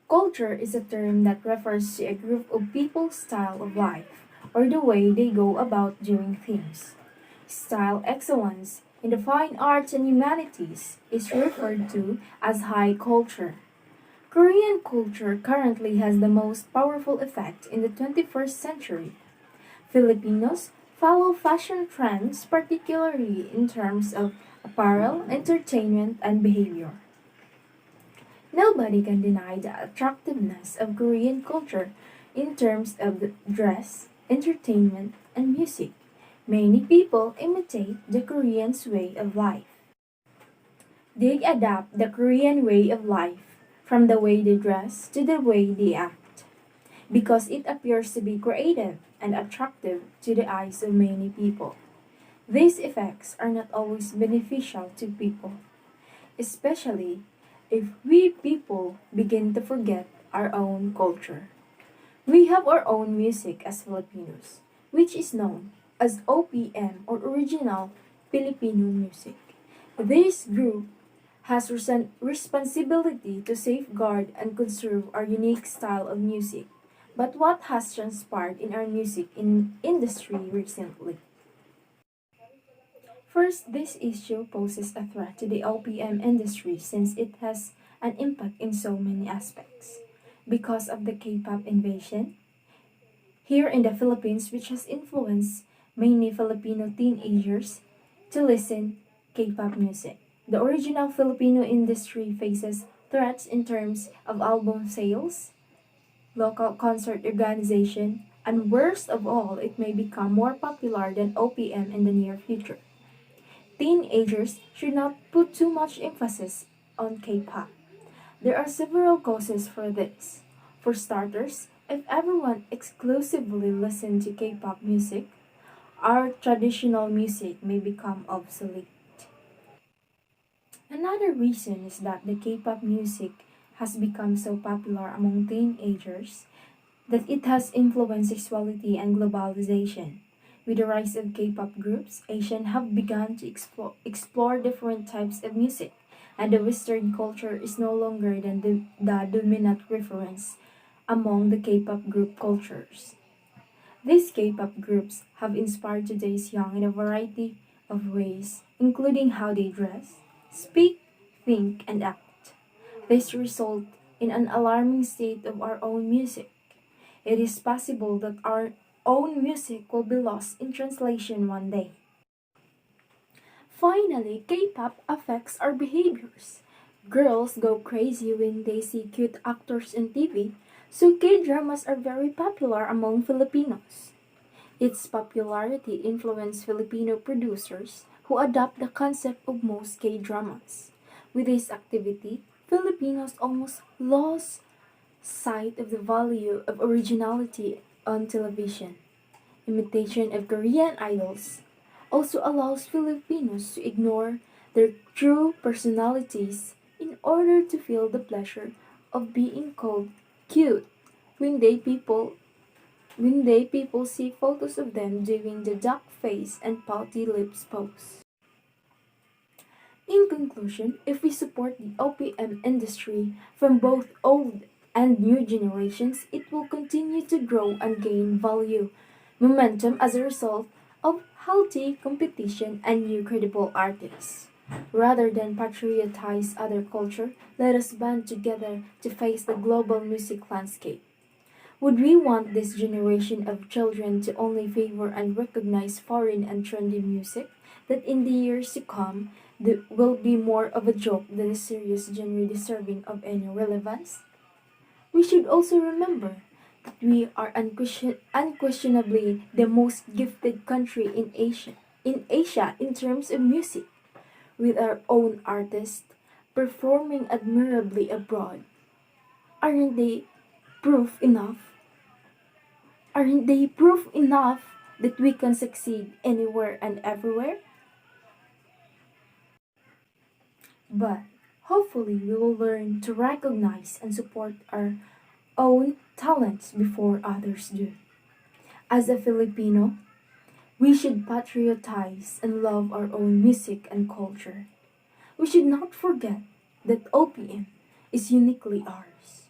Culture is a term that refers to a group of people's style of life or the way they go about doing things. Style excellence in the fine arts and humanities is referred to as high culture. Korean culture currently has the most powerful effect in the 21st century. Filipinos follow fashion trends, particularly in terms of apparel, entertainment, and behavior. Nobody can deny the attractiveness of Korean culture in terms of the dress, entertainment, and music. Many people imitate the Koreans' way of life. They adapt the Korean way of life from the way they dress to the way they act because it appears to be creative and attractive to the eyes of many people. These effects are not always beneficial to people, especially if we people begin to forget our own culture. We have our own music as Filipinos, which is known as OPM or Original Filipino Music. This group has responsibility to safeguard and conserve our unique style of music. But what has transpired in our music industry recently? First, this issue poses a threat to the OPM industry since it has an impact in so many aspects. Because of the K-pop invasion, here in the Philippines, which has influenced many Filipino teenagers to listen K-pop music. The original Filipino industry faces threats in terms of album sales, local concert organization, and worst of all, it may become more popular than OPM in the near future. Teenagers should not put too much emphasis on K-pop. There are several causes for this. For starters, if everyone exclusively listens to K-pop music, our traditional music may become obsolete. Another reason is that the K-pop music has become so popular among teenagers that it has influenced sexuality and globalization. With the rise of K-pop groups, Asians have begun to explore different types of music, and the Western culture is no longer the dominant reference among the K-pop group cultures. These K-pop groups have inspired today's young in a variety of ways, including how they dress, speak, think, and act. This results in an alarming state of our own music. It is possible that our own music will be lost in translation one day. Finally, K-pop affects our behaviors. Girls go crazy when they see cute actors in TV, so K-dramas are very popular among Filipinos. Its popularity influenced Filipino producers who adopt the concept of most K-dramas. With this activity, Filipinos almost lost sight of the value of originality on television. Imitation of Korean idols also allows Filipinos to ignore their true personalities in order to feel the pleasure of being called cute when they people see photos of them doing the duck face and pouty lips pose. In conclusion, if we support the OPM industry from both old and new generations, it will continue to grow and gain value, momentum as a result of healthy competition and new credible artists. Rather than patriotize other culture, let us band together to face the global music landscape. Would we want this generation of children to only favor and recognize foreign and trendy music that in the years to come will be more of a joke than a serious genre deserving of any relevance? We should also remember that we are unquestionably the most gifted country in Asia in terms of music, with our own artists performing admirably abroad. Aren't they proof enough? Aren't they proof enough that we can succeed anywhere and everywhere? But hopefully we will learn to recognize and support our own talents before others do. As a Filipino, we should patriotize and love our own music and culture. We should not forget that OPM is uniquely ours.